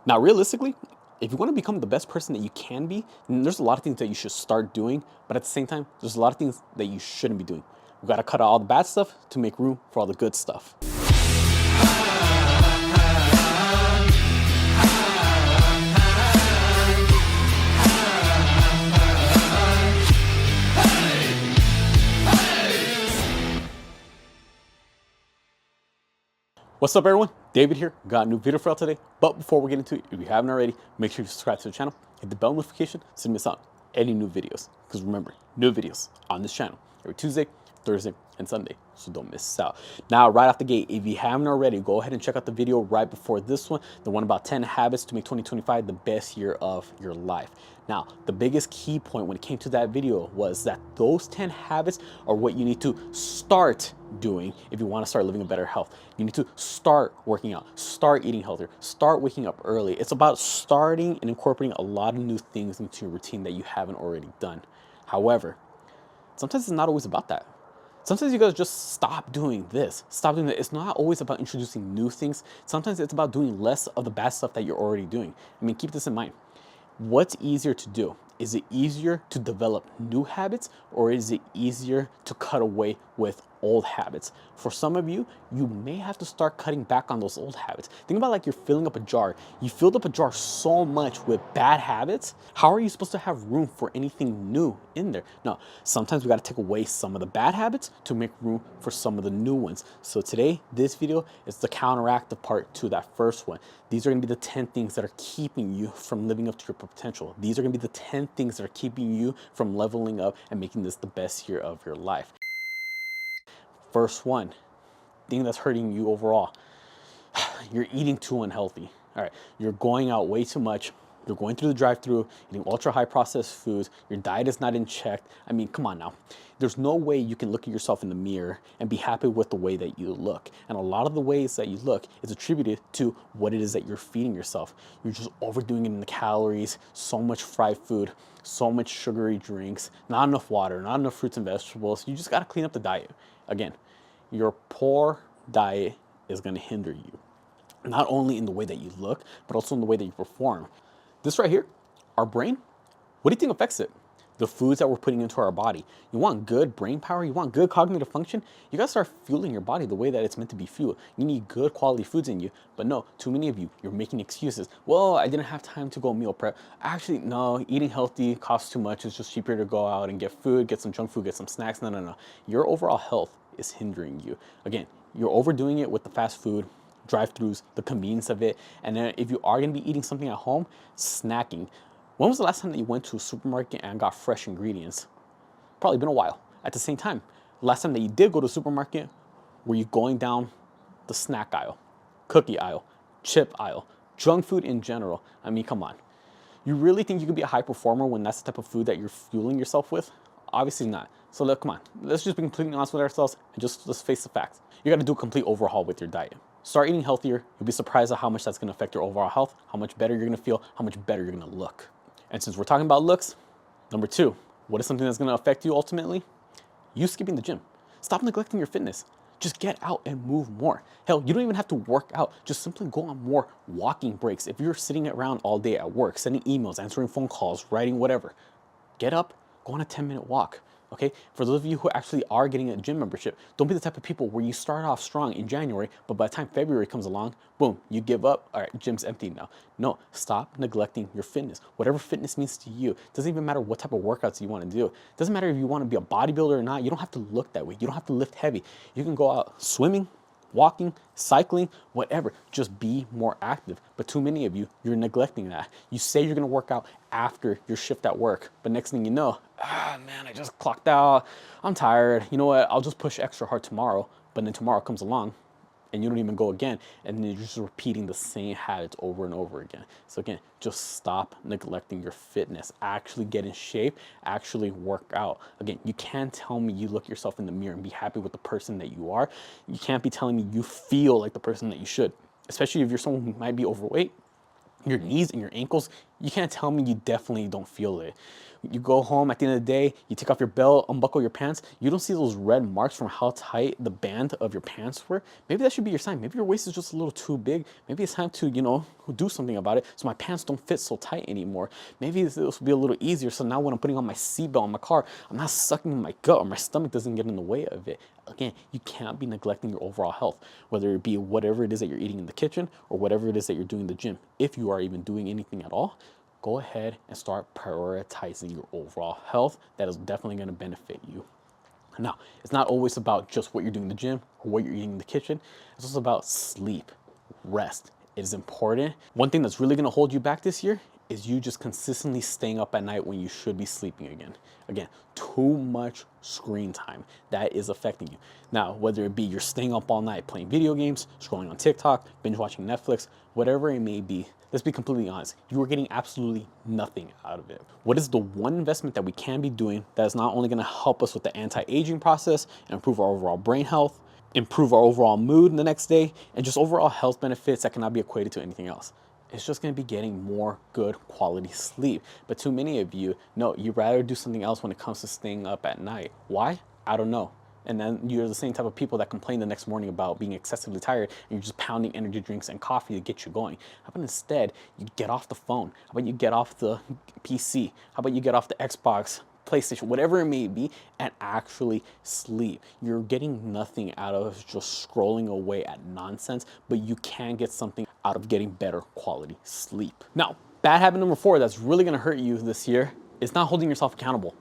Now, realistically, if you want to become the best person that you can be, then there's a lot of things that you should start doing, but at the same time, there's a lot of things that you shouldn't be doing. We got to cut out all the bad stuff to make room for all the good stuff. What's up, everyone? David here. Got a new video for y'all today. But before we get into it, if you haven't already, make sure you subscribe to the channel, hit the bell notification so you miss out any new videos. Because remember, new videos on this channel every Tuesday, Thursday, and Sunday. So don't miss out. Now, right off the gate, if you haven't already, go ahead and check out the video right before this one, the one about 10 habits to make 2025 the best year of your life. Now, the biggest key point when it came to that video was that those 10 habits are what you need to start doing if you want to start living a better health. You need to start working out, start eating healthier, start waking up early. It's about starting and incorporating a lot of new things into your routine that you haven't already done. However, sometimes it's not always about that. Sometimes you gotta just stop doing this. Stop doing that. It's not always about introducing new things. Sometimes it's about doing less of the bad stuff that you're already doing. I mean, keep this in mind. What's easier to do? Is it easier to develop new habits, or is it easier to cut away with old habits? For some of you, you may have to start cutting back on those old habits. Think about like you're filling up a jar. You filled up a jar so much with bad habits. How are you supposed to have room for anything new in there? No, sometimes we got to take away some of the bad habits to make room for some of the new ones. So today, this video is the counteractive part to that first one. These are going to be the 10 things that are keeping you from living up to your potential. These are going to be the 10 things that are keeping you from leveling up and making this the best year of your life. First one, thing that's hurting you overall. You're eating too unhealthy. All right, you're going out way too much. You're going through the drive-thru, eating ultra high processed foods. Your diet is not in check. I mean, come on now. There's no way you can look at yourself in the mirror and be happy with the way that you look. And a lot of the ways that you look is attributed to what it is that you're feeding yourself. You're just overdoing it in the calories, so much fried food, so much sugary drinks, not enough water, not enough fruits and vegetables. You just got to clean up the diet. Again, your poor diet is going to hinder you, not only in the way that you look, but also in the way that you perform. This right here, our brain, what do you think affects it? The foods that we're putting into our body. You want good brain power, you want good cognitive function, you gotta start fueling your body the way that it's meant to be fueled. You need good quality foods in you, but no, too many of you, you're making excuses. Well, I didn't have time to go meal prep. Actually, no, eating healthy costs too much. It's just cheaper to go out and get food, get some junk food, get some snacks. No. Your overall health is hindering you. Again, you're overdoing it with the fast food, drive-thrus, the convenience of it. And then if you are gonna be eating something at home, snacking. When was the last time that you went to a supermarket and got fresh ingredients? Probably been a while. At the same time, last time that you did go to a supermarket, were you going down the snack aisle, cookie aisle, chip aisle, junk food in general? I mean, come on. You really think you can be a high performer when that's the type of food that you're fueling yourself with? Obviously not. So look, come on. Let's just be completely honest with ourselves and let's face the facts. You gotta do a complete overhaul with your diet. Start eating healthier. You'll be surprised at how much that's gonna affect your overall health, how much better you're gonna feel, how much better you're gonna look. And since we're talking about looks, number 2, what is something that's gonna affect you ultimately? You skipping the gym. Stop neglecting your fitness. Just get out and move more. Hell, you don't even have to work out. Just simply go on more walking breaks. If you're sitting around all day at work, sending emails, answering phone calls, writing whatever, get up, go on a 10-minute walk. Okay, for those of you who actually are getting a gym membership, don't be the type of people where you start off strong in January, but by the time February comes along, boom, you give up. All right, gym's empty now. No, stop neglecting your fitness. Whatever fitness means to you, doesn't even matter what type of workouts you want to do. Doesn't matter if you want to be a bodybuilder or not. You don't have to look that way. You don't have to lift heavy. You can go out swimming, walking, cycling, whatever. Just be more active. But too many of you, you're neglecting that. You say you're gonna work out after your shift at work, but next thing you know, man, I just clocked out. I'm tired. You know what? I'll just push extra hard tomorrow. But then tomorrow comes along and you don't even go again, and then you're just repeating the same habits over and over again. So again, just stop neglecting your fitness. Actually get in shape, actually work out. Again, you can't tell me you look yourself in the mirror and be happy with the person that you are. You can't be telling me you feel like the person that you should, especially if you're someone who might be overweight. your knees and your ankles, you can't tell me you definitely don't feel it. You go home at the end of the day, you take off your belt, unbuckle your pants, you don't see those red marks from how tight the band of your pants were. Maybe that should be your sign. Maybe your waist is just a little too big. Maybe it's time to, do something about it so my pants don't fit so tight anymore. Maybe this will be a little easier so now when I'm putting on my seatbelt in my car, I'm not sucking in my gut or my stomach doesn't get in the way of it. Again, you can't be neglecting your overall health, whether it be whatever it is that you're eating in the kitchen or whatever it is that you're doing in the gym. If you are even doing anything at all, go ahead and start prioritizing your overall health. That is definitely going to benefit you. Now, it's not always about just what you're doing in the gym or what you're eating in the kitchen. It's also about sleep, rest. It is important. One thing that's really going to hold you back this year is you just consistently staying up at night when you should be sleeping again. Again, too much screen time. That is affecting you. Now, whether it be you're staying up all night playing video games, scrolling on TikTok, binge watching Netflix, whatever it may be, let's be completely honest, you are getting absolutely nothing out of it. What is the one investment that we can be doing that is not only gonna help us with the anti-aging process and improve our overall brain health, improve our overall mood the next day, and just overall health benefits that cannot be equated to anything else? It's just gonna be getting more good quality sleep. But too many of you, no, you'd rather do something else when it comes to staying up at night. Why? I don't know. And then you're the same type of people that complain the next morning about being excessively tired and you're just pounding energy drinks and coffee to get you going. How about instead you get off the phone? How about you get off the PC? How about you get off the Xbox, PlayStation, whatever it may be, and actually sleep? You're getting nothing out of just scrolling away at nonsense, but you can get something out of getting better quality sleep. Now, bad habit number 4 that's really gonna hurt you this year is not holding yourself accountable.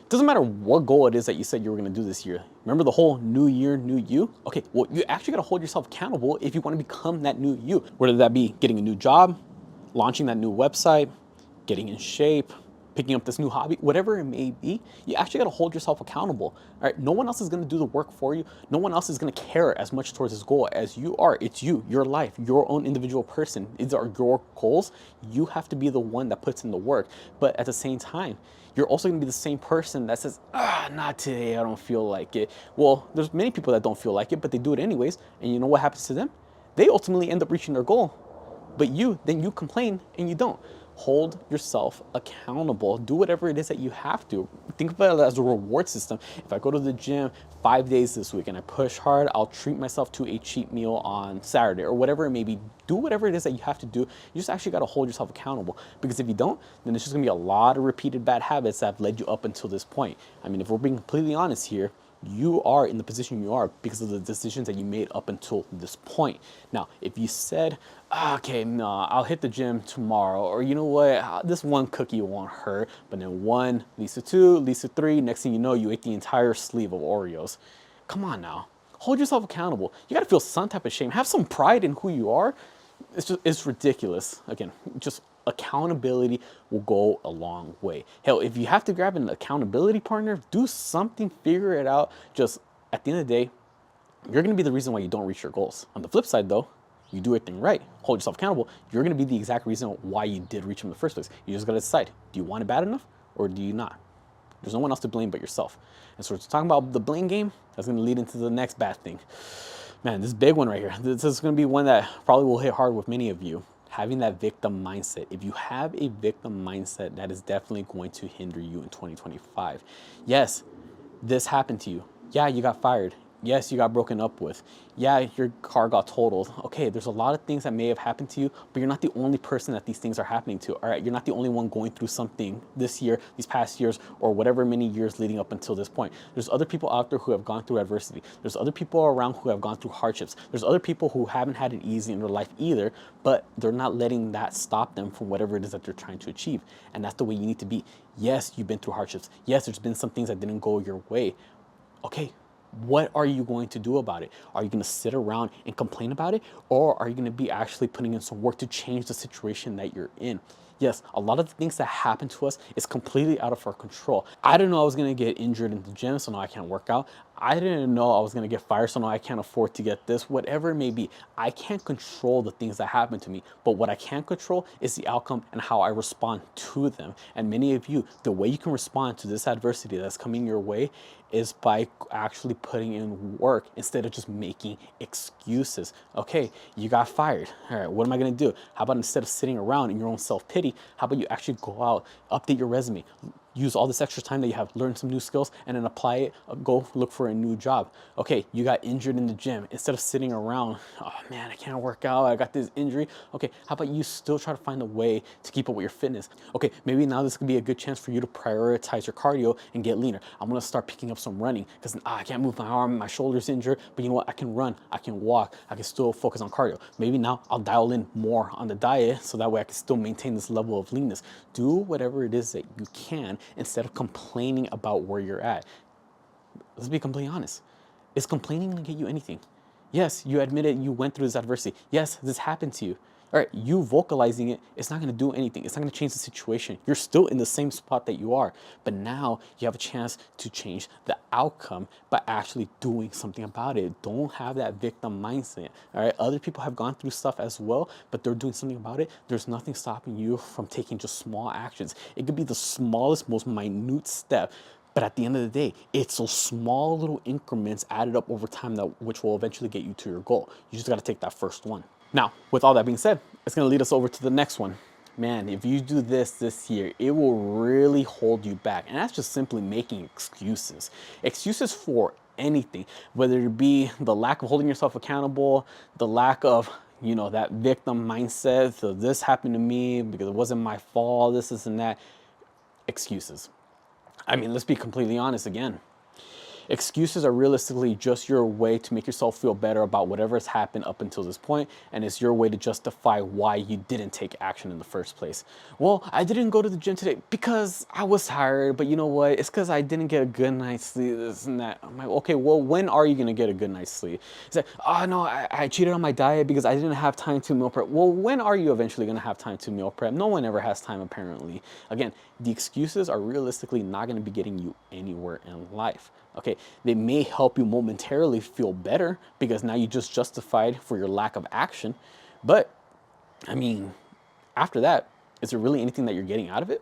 Doesn't matter what goal it is that you said you were gonna do this year. Remember the whole new year, new you? Okay, well, you actually gotta hold yourself accountable if you wanna become that new you. Whether that be getting a new job, launching that new website, getting in shape, picking up this new hobby, whatever it may be, you actually gotta hold yourself accountable. All right, no one else is gonna do the work for you. No one else is gonna care as much towards this goal as you are. It's you, your life, your own individual person. These are your goals. You have to be the one that puts in the work. But at the same time, you're also gonna be the same person that says, not today, I don't feel like it. Well, there's many people that don't feel like it, but they do it anyways. And you know what happens to them? They ultimately end up reaching their goal. But then you complain and you don't. Hold yourself accountable. Do whatever it is that you have to. Think about it as a reward system. If I go to the gym 5 days this week and I push hard, I'll treat myself to a cheat meal on Saturday or whatever it may be. Do whatever it is that you have to do. You just actually got to hold yourself accountable, because if you don't, then it's just gonna be a lot of repeated bad habits that have led you up until this point. I mean, if we're being completely honest here, you are in the position you are because of the decisions that you made up until this point. Now, if you said, okay, no, I'll hit the gym tomorrow, or you know what, this one cookie won't hurt, but then 1 leads to 2, leads to 3, next thing you know, you ate the entire sleeve of Oreos. Come on now, hold yourself accountable. You gotta feel some type of shame, have some pride in who you are. It's ridiculous. Again, just accountability will go a long way. Hell, if you have to grab an accountability partner, do something, figure it out. Just at the end of the day, you're gonna be the reason why you don't reach your goals. On the flip side though, you do everything right, hold yourself accountable, you're gonna be the exact reason why you did reach them in the first place. You just gotta decide, do you want it bad enough or do you not? There's no one else to blame but yourself. And so we're talking about the blame game, that's gonna lead into the next bad thing. Man, this big one right here. This is gonna be one that probably will hit hard with many of you. Having that victim mindset. If you have a victim mindset, that is definitely going to hinder you in 2025. Yes, this happened to you. Yeah, you got fired. Yes, you got broken up with. Yeah, your car got totaled. Okay, there's a lot of things that may have happened to you, but you're not the only person that these things are happening to. All right, you're not the only one going through something this year, these past years, or whatever many years leading up until this point. There's other people out there who have gone through adversity. There's other people around who have gone through hardships. There's other people who haven't had it easy in their life either, but they're not letting that stop them from whatever it is that they're trying to achieve. And that's the way you need to be. Yes, you've been through hardships. Yes, there's been some things that didn't go your way. Okay, what are you going to do about it? Are you going to sit around and complain about it? Or are you going to be actually putting in some work to change the situation that you're in? Yes, a lot of the things that happen to us is completely out of our control. I didn't know I was going to get injured in the gym, so now I can't work out. I didn't know I was gonna get fired, so now I can't afford to get this, whatever it may be. I can't control the things that happen to me, but what I can control is the outcome and how I respond to them. And many of you, the way you can respond to this adversity that's coming your way is by actually putting in work instead of just making excuses. Okay, you got fired. All right, what am I gonna do? How about instead of sitting around in your own self-pity, how about you actually go out, update your resume, use all this extra time that you have, learn some new skills, and then apply it, go look for a new job. Okay, you got injured in the gym. Instead of sitting around, oh man, I can't work out, I got this injury. Okay, how about you still try to find a way to keep up with your fitness? Okay, maybe now this could be a good chance for you to prioritize your cardio and get leaner. I'm gonna start picking up some running because I can't move my arm, my shoulder's injured, but you know what? I can run, I can walk, I can still focus on cardio. Maybe now I'll dial in more on the diet so that way I can still maintain this level of leanness. Do whatever it is that you can instead of complaining about where you're at. Let's be completely honest. Is complaining gonna get you anything? Yes, you admitted you went through this adversity. Yes, this happened to you. All right, you vocalizing it, it's not gonna do anything. It's not gonna change the situation. You're still in the same spot that you are, but now you have a chance to change the outcome by actually doing something about it. Don't have that victim mindset, all right? Other people have gone through stuff as well, but they're doing something about it. There's nothing stopping you from taking just small actions. It could be the smallest, most minute step, but at the end of the day, it's those small little increments added up over time that which will eventually get you to your goal. You just got to take that first one. Now, with all that being said, it's going to lead us over to the next one. Man, if you do this year, it will really hold you back. And that's just simply making excuses. Excuses for anything, whether it be the lack of holding yourself accountable, the lack of, you know, that victim mindset, so this happened to me because it wasn't my fault, this and that. Excuses. I mean, let's be completely honest again. Excuses are realistically just your way to make yourself feel better about whatever has happened up until this point, and it's your way to justify why you didn't take action in the first place. Well, I didn't go to the gym today because I was tired, but you know what? It's because I didn't get a good night's sleep, this and that. I'm like, okay, well, when are you gonna get a good night's sleep? It's like, oh no, I cheated on my diet because I didn't have time to meal prep. Well, when are you eventually gonna have time to meal prep? No one ever has time, apparently. Again, the excuses are realistically not gonna be getting you anywhere in life. Okay, they may help you momentarily feel better because now you just justified for your lack of action. But I mean, after that, is there really anything that you're getting out of it?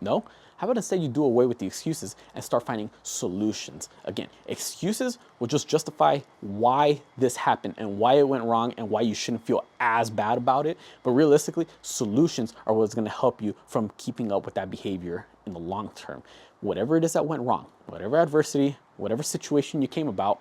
No? How about instead you do away with the excuses and start finding solutions? Again, excuses will just justify why this happened and why it went wrong and why you shouldn't feel as bad about it. But realistically, solutions are what's going to help you from keeping up with that behavior in the long term. Whatever it is that went wrong, whatever adversity, whatever situation you came about,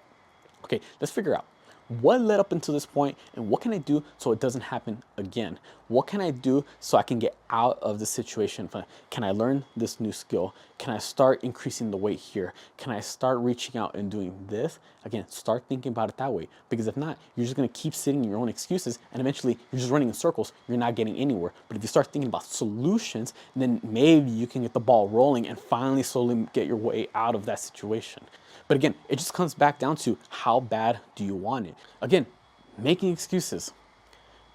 okay, let's figure out what led up until this point and what can I do so it doesn't happen again? What can I do so I can get out of the situation? Can I learn this new skill? Can I start increasing the weight here? Can I start reaching out and doing this? Again, start thinking about it that way, because if not, you're just gonna keep sitting in your own excuses and eventually you're just running in circles. You're not getting anywhere. But if you start thinking about solutions, then maybe you can get the ball rolling and finally slowly get your way out of that situation. But again, it just comes back down to how bad do you want it? Again, making excuses,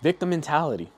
victim mentality,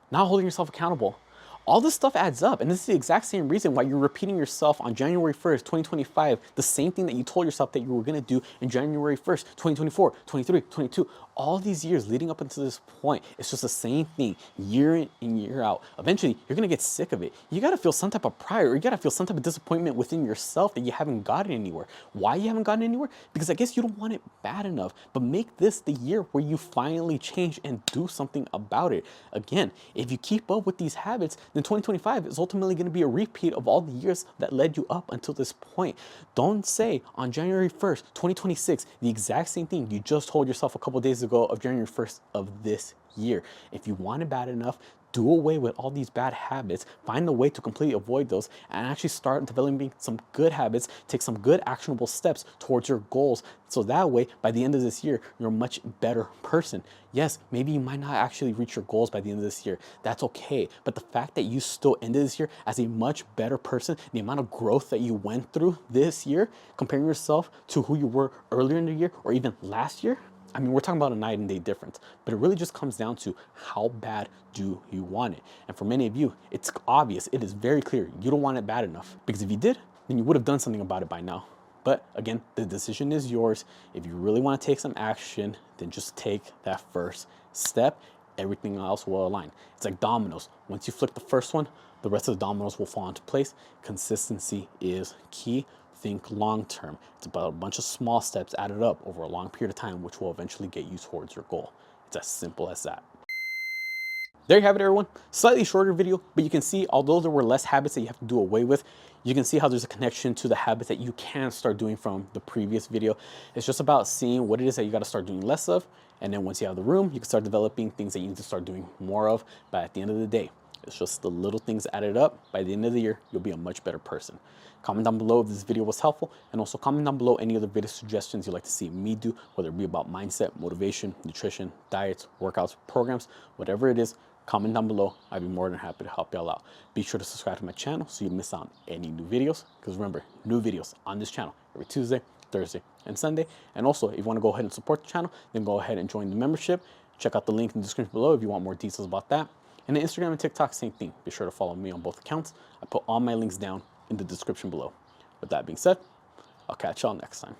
not holding yourself accountable. All this stuff adds up, and this is the exact same reason why you're repeating yourself on January 1st, 2025, the same thing that you told yourself that you were gonna do in January 1st, 2024, 23, 22. All these years leading up until this point, it's just the same thing year in and year out. Eventually, you're gonna get sick of it. You gotta feel some type of pride, or you gotta feel some type of disappointment within yourself that you haven't gotten anywhere. Why you haven't gotten anywhere? Because I guess you don't want it bad enough. But make this the year where you finally change and do something about it. Again, if you keep up with these habits, then 2025 is ultimately gonna be a repeat of all the years that led you up until this point. Don't say on January 1st, 2026, the exact same thing you just told yourself a couple days ago of January 1st of this year. If you want it bad enough, do away with all these bad habits, find a way to completely avoid those, and actually start developing some good habits, take some good actionable steps towards your goals. So that way, by the end of this year, you're a much better person. Yes, maybe you might not actually reach your goals by the end of this year. That's okay. But the fact that you still ended this year as a much better person, the amount of growth that you went through this year, comparing yourself to who you were earlier in the year or even last year, I mean, we're talking about a night and day difference, but it really just comes down to how bad do you want it? And for many of you, it's obvious, it is very clear, you don't want it bad enough. Because if you did, then you would have done something about it by now. But again, the decision is yours. If you really want to take some action, then just take that first step. Everything else will align. It's like dominoes. Once you flick the first one, the rest of the dominoes will fall into place. Consistency is key. Think long term. It's about a bunch of small steps added up over a long period of time, which will eventually get you towards your goal. It's as simple as that. There you have it, everyone. Slightly shorter video, but you can see, although there were less habits that you have to do away with, you can see how there's a connection to the habits that you can start doing from the previous video. It's just about seeing what it is that you got to start doing less of. And then once you have the room, you can start developing things that you need to start doing more of. But at the end of the day, it's just the little things added up. By the end of the year, you'll be a much better person. Comment down below if this video was helpful, and also comment down below any other video suggestions you'd like to see me do, whether it be about mindset, motivation, nutrition, diets, workouts, programs, whatever it is. Comment down below. I'd be more than happy to help y'all out. Be sure to subscribe to my channel so you miss out on any new videos, because remember, new videos on this channel every Tuesday, Thursday, and Sunday. And also, if you want to go ahead and support the channel, then go ahead and join the membership. Check out the link in the description below if you want more details about that. And the Instagram and TikTok, same thing. Be sure to follow me on both accounts. I put all my links down in the description below. With that being said, I'll catch y'all next time.